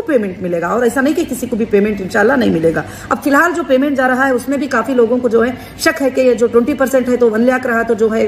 Payment मिलेगा, और ऐसा नहीं कि किसी को भी पेमेंट इंशाल्लाह नहीं मिलेगा। अब फिलहाल जो पेमेंट जा रहा है उसमें भी काफ़ी लोगों को जो है शक है कि ये जो 20% है तो 1 लाख रहा, तो जो है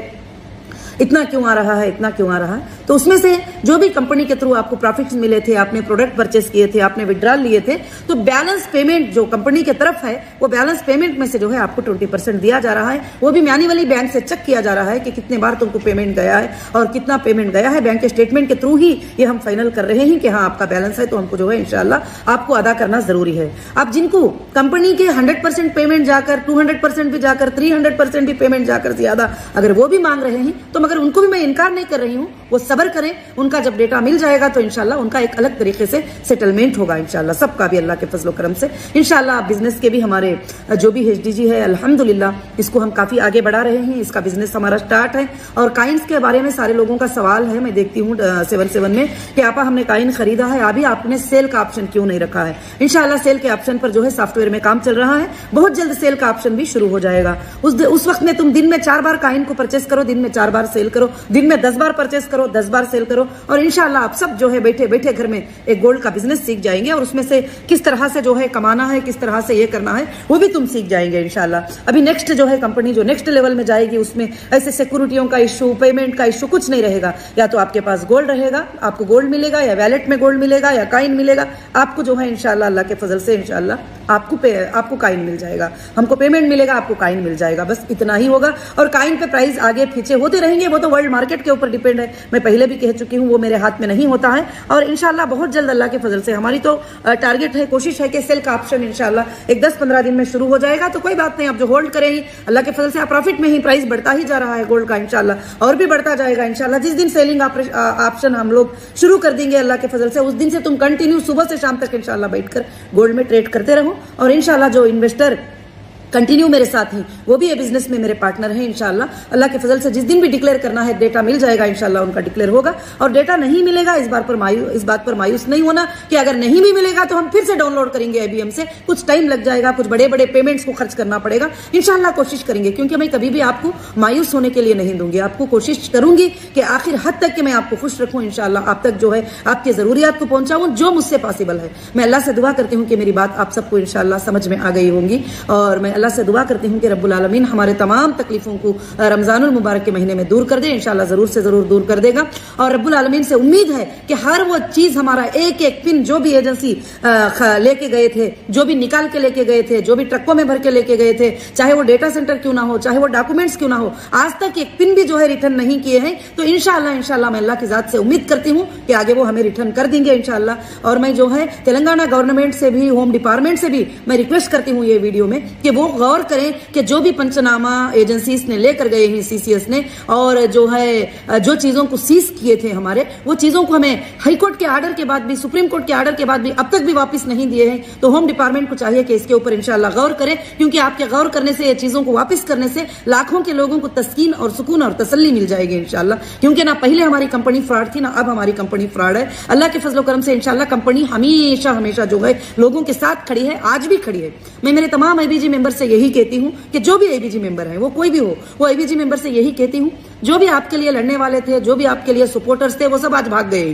इतना क्यों आ रहा है, इतना क्यों आ रहा है। तो उसमें से जो भी कंपनी के थ्रू आपको प्रॉफिट्स मिले थे, आपने प्रोडक्ट परचेस किए थे, आपने विड्रॉल लिए थे, तो बैलेंस पेमेंट जो कंपनी के तरफ है वो बैलेंस पेमेंट में से जो है आपको 20% दिया जा रहा है। वो भी मैन्युअली बैंक से चेक किया जा रहा है कि कितने बार तुमको पेमेंट गया है और कितना पेमेंट गया है। बैंक के स्टेटमेंट के थ्रू ही ये हम फाइनल कर रहे हैं कि हाँ आपका बैलेंस है, तो हमको जो है इंशाल्लाह आपको अदा करना जरूरी है। अब जिनको कंपनी के 100% पेमेंट जाकर 200% भी जाकर 300% भी पेमेंट जाकर ज्यादा अगर वो भी मांग रहे हैं, तो मगर उनको भी मैं इनकार नहीं कर रही हूँ, वो सब्र करें। उनका जब डेटा मिल जाएगा तो इंशाल्लाह उनका एक अलग तरीके से सेटलमेंट होगा इंशाल्लाह, सबका भी अल्लाह के फजल व करम से इंशाल्लाह। बिजनेस के भी हमारे जो भी HDG है अल्हम्दुलिल्लाह इसको हम काफी आगे बढ़ा रहे हैं, इसका बिजनेस हमारा स्टार्ट है। और काइंस के बारे में सारे लोगों का सवाल है, मैं देखती हूँ 77 में कि आपा हमने काइन खरीदा है, अभी आपने सेल का ऑप्शन क्यों नहीं रखा है। इंशाल्लाह सेल के ऑप्शन पर जो है सॉफ्टवेयर में काम चल रहा है, बहुत जल्द सेल का ऑप्शन भी शुरू हो जाएगा। उस वक्त में तुम दिन में 4 बार काइन को परचेस करो, दिन में 4 बार सेल करो, दिन में 10 बार परचेस करो, 10 बार सेल करो, और इंशाल्लाह आप सब जो है बैठे बैठे घर में एक गोल्ड का बिजनेस सीख जाएंगे। और उसमें से किस तरह से जो है कमाना है, किस तरह से ये करना है, वो भी तुम सीख जाएंगे इंशाल्लाह। अभी नेक्स्ट जो है कंपनी जो नेक्स्ट लेवल में जाएगी उसमें ऐसे सिक्योरिटियों का इशू, पेमेंट का इशू कुछ नहीं रहेगा। या तो आपके पास गोल्ड रहेगा, आपको गोल्ड मिलेगा, या वैलेट में गोल्ड मिलेगा, या काइन मिलेगा आपको, जो है इंशाल्लाह अल्लाह के फजल से इंशाल्लाह आपको काइन मिल जाएगा। हमको पेमेंट मिलेगा, आपको काइन मिल जाएगा, बस इतना ही होगा। और काइन पे प्राइस आगे पीछे होते रहेंगे, वो तो वर्ल्ड मार्केट के ऊपर डिपेंड है। मैं पहले भी कह चुकी हूँ, वो मेरे हाथ में नहीं होता है। और इंशाल्लाह बहुत जल्द अल्लाह के फजल से हमारी तो टारगेट है, कोशिश है कि सेल का ऑप्शन इंशाल्लाह एक 10-15 दिन में शुरू हो जाएगा। तो कोई बात नहीं, आप जो होल्ड करें ही अल्लाह के फजल से आप प्रॉफिट में ही, प्राइस बढ़ता ही जा रहा है गोल्ड का इंशाल्लाह, और भी बढ़ता जाएगा इंशाल्लाह। जिस दिन सेलिंग ऑप्शन हम लोग शुरू कर देंगे अल्लाह के फजल से, उस दिन से तुम कंटिन्यू सुबह से शाम तक इंशाल्लाह बैठकर गोल्ड में ट्रेड करते रहो। और इंशाल्लाह जो इन्वेस्टर कंटिन्यू मेरे साथ हैं वो भी ये बिजनेस में मेरे पार्टनर हैं इंशाल्लाह। अल्लाह के फजल से जिस दिन भी डिक्लेयर करना है, डेटा मिल जाएगा इंशाल्लाह, उनका डिक्लेयर होगा। और डेटा नहीं मिलेगा इस बात पर मायूस नहीं होना कि अगर नहीं भी मिलेगा तो हम फिर से डाउनलोड करेंगे IBM से, कुछ टाइम लग जाएगा, कुछ बड़े बड़े पेमेंट्स को खर्च करना पड़ेगा। इंशाल्लाह कोशिश करेंगे, क्योंकि मैं कभी भी आपको मायूस होने के लिए नहीं दूंगी, आपको कोशिश करूंगी कि आखिर हद तक कि मैं आपको खुश रखूं इंशाल्लाह, आप तक जो है आपकी जरूरियात को पहुंचाऊं जो मुझसे पॉसिबल है। मैं अल्लाह से दुआ करती हूँ कि मेरी बात आप सबको इंशाल्लाह समझ में आ गई होंगी। और मैं अल्लाह से दुआ करती हूँ कि रब्बुल आलमीन हमारे तमाम तकलीफों को रमजानुल मुबारक के महीने में दूर कर दे, इंशाल्लाह जरूर से जरूर दूर कर देगा। और रब्बुल आलमीन से उम्मीद है कि हर वो चीज, हमारा एक एक पिन जो भी एजेंसी लेके गए थे, जो भी निकाल के लेके गए थे, जो भी ट्रकों में भर के लेके गए थे, चाहे वो डेटा सेंटर क्यों ना हो, चाहे वो डॉक्यूमेंट्स क्यों ना हो, आज तक एक पिन भी जो है रिटर्न नहीं किए हैं। तो इंशाल्लाह मैं अल्लाह की जात से उम्मीद करती हूँ कि आगे वो हमें रिटर्न कर देंगे इंशाल्लाह। और मैं जो है तेलंगाना गवर्नमेंट से भी, होम डिपार्टमेंट से भी मैं रिक्वेस्ट करती हूँ ये वीडियो में कि वो गौर करें कि जो भी पंचनामा एजेंसीज ने लेकर गए हैं, CCS ने, और जो है जो चीजों को सीज किए थे हमारे, वो चीजों को हमें हाई कोर्ट के आर्डर के बाद भी, सुप्रीम कोर्ट के आर्डर के बाद भी अब तक भी वापस नहीं दिए हैं। तो होम डिपार्टमेंट को चाहिए कि इसके ऊपर इंशाल्लाह गौर करें, क्योंकि आपके गौर करने से, ये चीजों को वापस करने से लाखों के लोगों को तस्कीन और सुकून और तसल्ली मिल जाएगी इंशाल्लाह। क्योंकि ना पहले हमारी कंपनी फ्रॉड थी, ना अब हमारी कंपनी फ्रॉड है। अल्लाह के फजल करम से इंशाल्लाह कंपनी हमेशा जो है लोगों के साथ खड़ी है, आज भी खड़ी है। मैं मेरे तमाम IBG मेंबर से यही कहती हूँ कि जो भी IBG मेंबर है, वो कोई भी हो, वो IBG मेंबर से यही कहती हूँ, जो भी आपके लिए लड़ने वाले थे, जो भी आपके लिए सपोर्टर्स थे, वो सब आज भाग गए,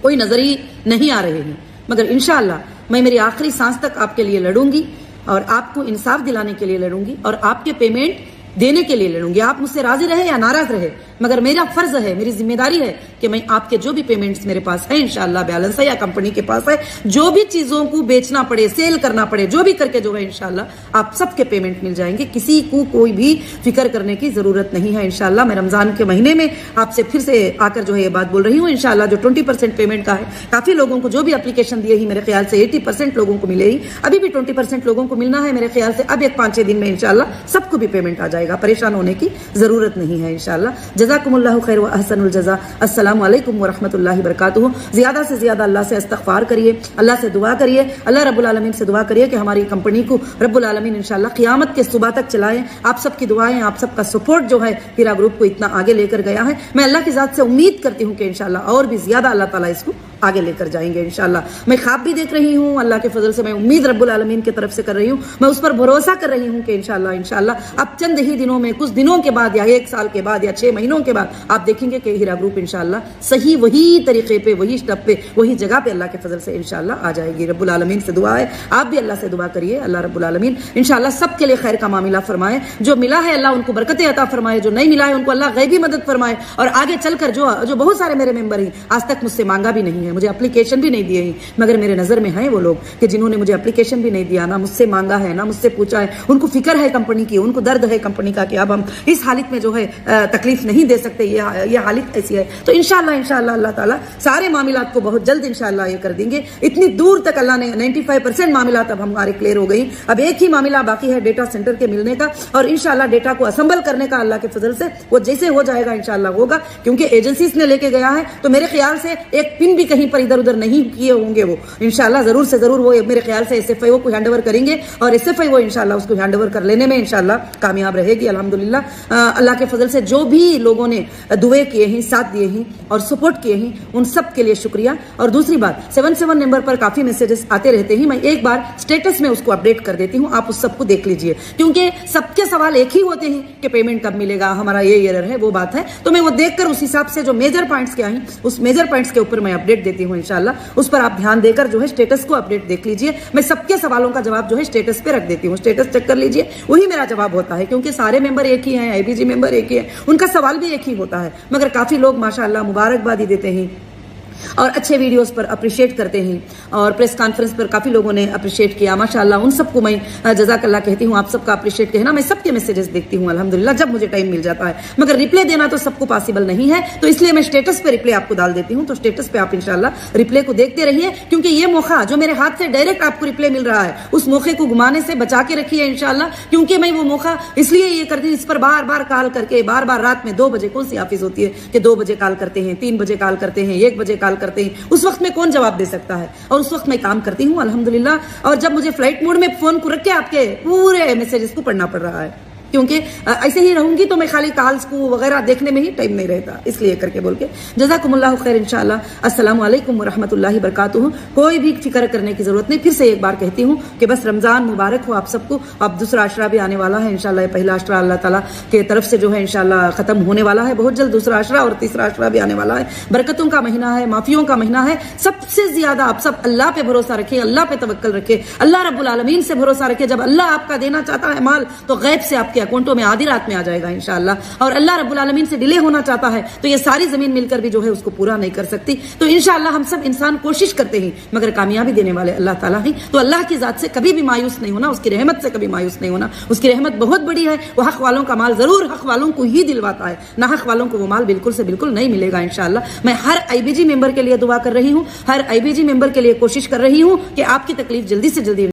कोई नजर ही नहीं आ रहे हैं। मगर इंशाल्लाह मैं मेरी आखिरी सांस तक आपके लिए लड़ूंगी, और आपको इंसाफ दिलाने के लिए लड़ूंगी, और आपके पेमेंट देने के लिए लड़ूंगी। आप मुझसे राजी रहे या नाराज रहे, मगर मेरा फर्ज है, मेरी जिम्मेदारी है कि मैं आपके जो भी पेमेंट्स मेरे पास है इंशाल्लाह, बैलेंस है या कंपनी के पास है, जो भी चीजों को बेचना पड़े, सेल करना पड़े, जो भी करके जो है इंशाल्लाह आप सबके पेमेंट मिल जाएंगे। किसी को कोई भी फिक्र करने की जरूरत नहीं है इंशाल्लाह। मैं रमजान के महीने में आपसे फिर से आकर जो है ये बात बोल रही हूँ इंशाल्लाह। जो 20% पेमेंट का है, काफी लोगों को जो भी एप्लीकेशन दिए ही, मेरे ख्याल से 80% लोगों को मिले ही, अभी भी 20% लोगों को मिलना है मेरे ख्याल से। अब एक 5-6 दिन में इंशाल्लाह सबको भी पेमेंट आ जाएगा, परेशान होने की जरूरत नहीं है इंशाल्लाह। जज़ाकुमुल्लाहु खैर व अहसनुल जज़ा। अस्सलामु अलैकुम व रहमतुल्लाहि व बरकातुहू। ज्यादा से ज्यादा अल्लाह से इस्तग़फ़ार करिए, अल्लाह से दुआ करिए, अल्लाह रब्बुल आलमीन से दुआ करिए कि हमारी कंपनी को रब्बुल आलमीन इंशाल्लाह क़यामत के सुबह तक चलाएं। आप सबकी दुआएं, आप सबका सपोर्ट जो है हीरा ग्रुप को इतना आगे लेकर गया है। मैं अल्लाह की ज़ात से उम्मीद करती हूँ कि इंशाल्लाह और भी ज्यादा अल्लाह ताला इसको آگے لے کر جائیں گے انشاءاللہ. میں خواب بھی دیکھ رہی ہوں, اللہ کے فضل سے میں امید رب العالمین کی طرف سے کر رہی ہوں, میں اس پر بھروسہ کر رہی ہوں کہ انشاءاللہ اب چند ہی دنوں میں, کچھ دنوں کے بعد یا 1 سال کے بعد یا 6 مہینوں کے بعد آپ دیکھیں گے کہ ہیرا گروپ انشاءاللہ صحیح وہی طریقے پہ, وہی اسٹیپ پہ, وہی جگہ پہ اللہ کے فضل سے انشاءاللہ آ جائے گی. رب العالمین سے دعا ہے, آپ بھی اللہ سے دعا کریے, اللہ رب العالمین انشاءاللہ سب کے لیے خیر کا معاملہ فرمائے. جو ملا ہے اللہ ان کو برکتیں عطا فرمائے, جو نہیں ملا ہے ان کو اللہ غیبی مدد فرمائے, اور آگے چل کر جو بہت سارے میرے ممبر ہیں آج تک مجھ سے مانگا بھی نہیں ہے, مجھے اپلیکیشن بھی نہیں دیے ہیں, مگر میرے نظر میں ہیں وہ لوگ کہ جنہوں نے مجھے اپلیکیشن بھی نہیں دیا, نہ مجھ سے مانگا ہے, نہ مجھ سے پوچھا ہے. ان کو فکر ہے کمپنی کی, ان کو درد ہے کمپنی کا کہ اب ہم اس حالت میں جو ہے تکلیف نہیں دے سکتے, یہ حالت ایسی ہے. تو انشاءاللہ اللہ تعالیٰ سارے معاملات کو بہت جلد انشاءاللہ یہ کر دیں گے. اتنی دور تک اللہ نے 95% معاملات اب ہمارے کلیئر ہو گئی. اب ایک ہی معاملہ باقی ہے ڈیٹا سینٹر کے ملنے کا, اور انشاءاللہ ڈیٹا کو اسمبل کرنے کا اللہ کے فضل سے وہ جیسے ہو جائے گا انشاءاللہ ہوگا, کیونکہ ایجنسیز نے لے کے گیا ہے. تو میرے خیال سے ایک پن بھی کہیں پر ادھر ادھر نہیں کیے ہوں گے, وہ انشاءاللہ ضرور سے ضرور وہ میرے خیال سے SFIO کو ہینڈ اوور کریں گے, اور SFIO وہ انشاءاللہ اس کو ہینڈ اوور کر لینے میں انشاءاللہ کامیاب رہے گی. الحمدللہ اللہ کے فضل سے جو بھی لوگوں نے دعائیں کیے ہیں, ساتھ دیے ہیں اور سپورٹ کیے ہیں, ان سب کے لیے شکریہ. اور دوسری بات 77 نمبر پر کافی میسیجز آتے رہتے ہیں, میں ایک بار سٹیٹس میں اس کو اپڈیٹ کر دیتی ہوں, آپ اس سب کو دیکھ لیجئے, کیونکہ سب کے سوال ایک ہی ہوتے ہیں کہ پیمنٹ کب ملے گا, ہمارا یہ ایرر ہے, وہ بات ہے. تو میں وہ دیکھ کر اس حساب سے جو میجر پوائنٹس کیا ہیں اس میجر پوائنٹس کے اوپر میں اپڈیٹ دیتی ہوں انشاءاللہ. اس پر آپ دھیان دے کر جو ہے سٹیٹس کو اپڈیٹ دیکھ لیجئے. میں سب کے سوالوں کا جواب جو ہے سٹیٹس پہ رکھ دیتی ہوں, سٹیٹس چیک کر لیجئے, وہی میرا جواب ہوتا ہے, کیونکہ سارے ممبر ایک ہی ہیں, IBG ممبر ایک ہی ہیں, ان کا سوال بھی ایک ہی ہوتا ہے. مگر کافی لوگ ماشاءاللہ مبارکبادی دیتے ہیں اور اچھے ویڈیوز پر اپریشیٹ کرتے ہیں, اور پریس کانفرنس پر کافی لوگوں نے اپریشیٹ کیا ماشاءاللہ. ان سب کو میں جزاک اللہ کہتی ہوں, آپ سب کا اپریشیٹ کہنا. میں سب کے میسیجز دیکھتی ہوں الحمدللہ جب مجھے ٹائم مل جاتا ہے, مگر ریپلے دینا تو سب کو پاسبل نہیں ہے, تو اس لیے میں سٹیٹس پہ ریپلے آپ کو ڈال دیتی ہوں. تو سٹیٹس پہ آپ انشاءاللہ ریپلے کو دیکھتے رہیے, کیونکہ یہ موقع جو میرے ہاتھ سے ڈائریکٹ آپ کو ریپلے مل رہا ہے, اس موقع کو گمانے سے بچا کے رکھیے انشاءاللہ. کیونکہ میں وہ موقع اس لیے یہ کرتی ہوں, اس پر بار بار کال کر کے, بار بار رات میں 2 بجے, کون سی آفس ہوتی ہے کہ 2 بجے کال کرتے ہیں, 3 بجے کال کرتے ہیں, 1 بجے کال کرتے ہیں, اس وقت میں کون جواب دے سکتا ہے. اور اس وقت میں کام کرتی ہوں الحمدللہ, اور جب مجھے فلائٹ موڈ میں فون کو رکھ کے آپ کے پورے میسیجز کو پڑھنا پڑ رہا ہے, کیونکہ ایسے ہی رہوں گی تو میں خالی کالز کو وغیرہ دیکھنے میں ہی ٹائم نہیں رہتا, اس لیے کر کے بول کے جزاکم اللہ خیر انشاءاللہ. السلام علیکم ورحمۃ اللہ وبرکاتہ. کوئی بھی فکر کرنے کی ضرورت نہیں. پھر سے ایک بار کہتی ہوں کہ بس رمضان مبارک ہو آپ سب کو. اب دوسرا عشرہ بھی آنے والا ہے انشاءاللہ, پہلا عشرہ اللہ تعالیٰ کے طرف سے جو ہے انشاءاللہ ختم ہونے والا ہے بہت جلد, دوسرا عشرہ اور تیسرا عشرہ بھی آنے والا ہے. برکتوں کا مہینہ ہے, معافیوں کا مہینہ ہے. سب سے زیادہ آپ سب اللہ پہ بھروسہ رکھیں, اللہ پہ توکل رکھیں, اللہ رب العالمین سے بھروسہ رکھیں. جب اللہ آپ کا دینا چاہتا ہے مال تو غیب سے آپ کے اکاؤنٹوں میں آدھی رات میں آ جائے گا انشاءاللہ, اور اللہ رب العالمین سے ڈیلے ہونا چاہتا ہے تو یہ ساری زمین مل کر بھی جو ہے اس کو پورا نہیں کر سکتی. تو انشاءاللہ ہم سب انسان کوشش کرتے ہیں, مگر کامیابی دینے والے اللہ تعالیٰ ہیں. تو اللہ کی ذات سے کبھی بھی مایوس نہیں ہونا, اس کی رحمت سے کبھی مایوس نہیں ہونا. اس کی رحمت بہت بڑی ہے, وہ حق والوں کا مال ضرور حق والوں کو ہی دلواتا ہے, نہ حق والوں کو وہ مال بالکل سے بالکل نہیں ملے گا انشاءاللہ. میں ہر IBG ممبر کے لیے دعا کر رہی ہوں, ہر IBG ممبر کے لیے کوشش کر رہی ہوں کہ آپ کی تکلیف جلدی سے جلدی